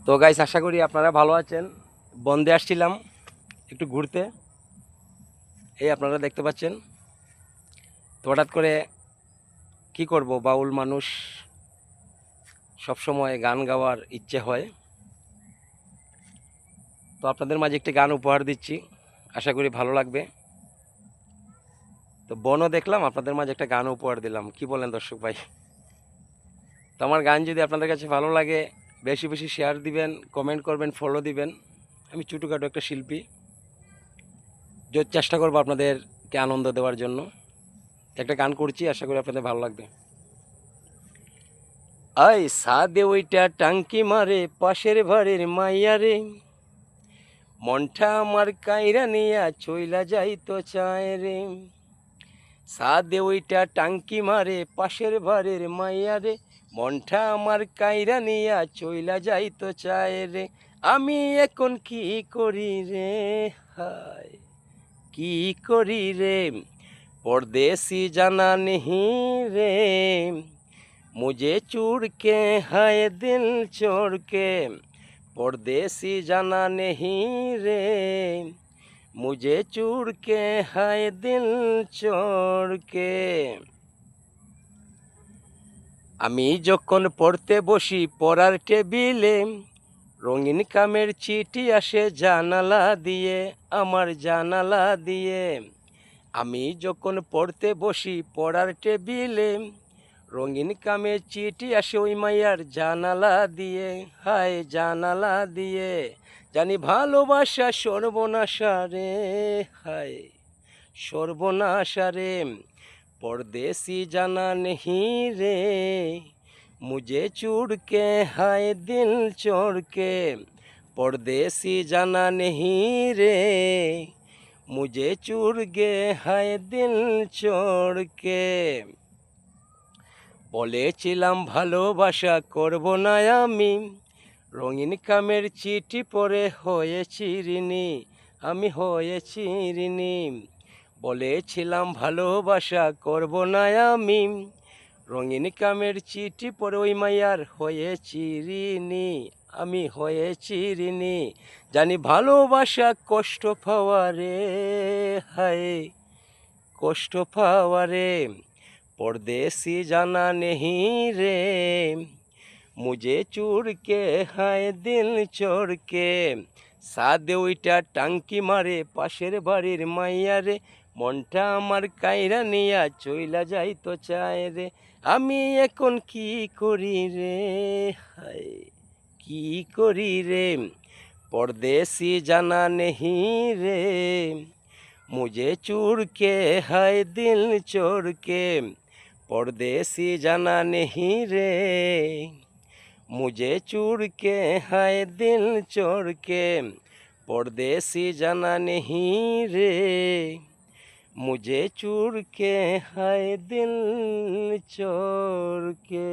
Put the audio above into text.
তো গাইস, আশা করি আপনারা ভালো আছেন। বন্দে আসছিলাম একটু ঘুরতে, এই আপনারা দেখতে পাচ্ছেন। তো হঠাৎ করে কি করব, বাউল মানুষ, সব সময় গান গাওয়ার ইচ্ছে হয়। তো আপনাদের মাঝে একটি গান উপহার দিচ্ছি, আশা করি ভালো লাগবে। তো বনও দেখলাম, আপনাদের মাঝে একটা গান উপহার দিলাম, কি বলেন দর্শক ভাই? তো আমার গান যদি আপনাদের কাছে ভালো লাগে, বেশি বেশি শেয়ার দিবেন, কমেন্ট করবেন, ফলো দিবেন। আমি ছোটোখাটো একটা শিল্পী, চেষ্টা করবো আপনাদেরকে আনন্দ দেওয়ার জন্য। একটা গান করছি, আশা করি আপনাদের ভালো লাগবে। আই সাদে ওইটা টাঙ্কি মারে পাশের বাড়ির মাইয়া রে, মনটা আমার কাইরা নিয়া চইলা যাইতো চায় রে। সাদে ওইটা টাঙ্কি মারে পাশের বাড়ির মাইয়া রে, মনটা আমার কাইরা নিয়া চইলা যাইতো চায় রে। আমি এখন কি করি রে, হায় কি করি রে, পরদেশি জানা নেহি রে, मुझे चूड़ के हाय दिल छोड़ के परदेसी जाना नहीं रे, मुझे चूड़ के हाय दिल छोड़ के। আমি যখন পড়তে বসি পড়ার টেবিলে, রঙিন কামের চিঠি আসে জানালা দিয়ে, আমার জানালা দিয়ে। আমি যখন পড়তে বসি পড়ার টেবিলে, রঙিন কামের চিঠি আসে ওই মাইয়ার জানালা দিয়ে, হায় জানালা দিয়ে। জানি ভালোবাসা সর্বনাশা রে, হায় সর্বনাশা রে, পরদেশি জানা নেহি রে, মুঝে চুড় কে হায় দিল চোর কে, পরদেশি জানা নেহি রে, মুঝে চুড় গে হায় দিল চোর কে। বলেছিলাম ভালোবাসা করব না আমি, রঙিন কামের চিঠি পরে হয়েছি ঋণী, আমি হয়েছি ঋণী। বলেছিলাম ভালোবাসা করব না আমি, রঙিন কামের চিঠি পরে ওই মায়ার হয়েছি ঋণী, আমি হয়েছি ঋণী। জানি ভালোবাসা কষ্ট পাওয়া রে, হায় কষ্ট পাওয়া রে, परदेसी जाना नहीं रे, मुझे चूड़ के हाय दिल छोड़ के। सादे ওইটা টাঙ্কি মারে পাশের বাড়ির মাইয়া রে, মনটা আমার কাইরা নিয়া চইলা যাইতো চায় রে। আমি এখন কি করি রে, হায় কি করি রে, परदेसी जाना नहीं रे, मुझे चूड़ के हाय दिल छोड़ के, परदेसी जाना नहीं रे, मुझे चूड़ के हाय दिल छोड़ के, परदेसी जाना नहीं रे, मुझे चूड़ के हाय दिल छोड़ के।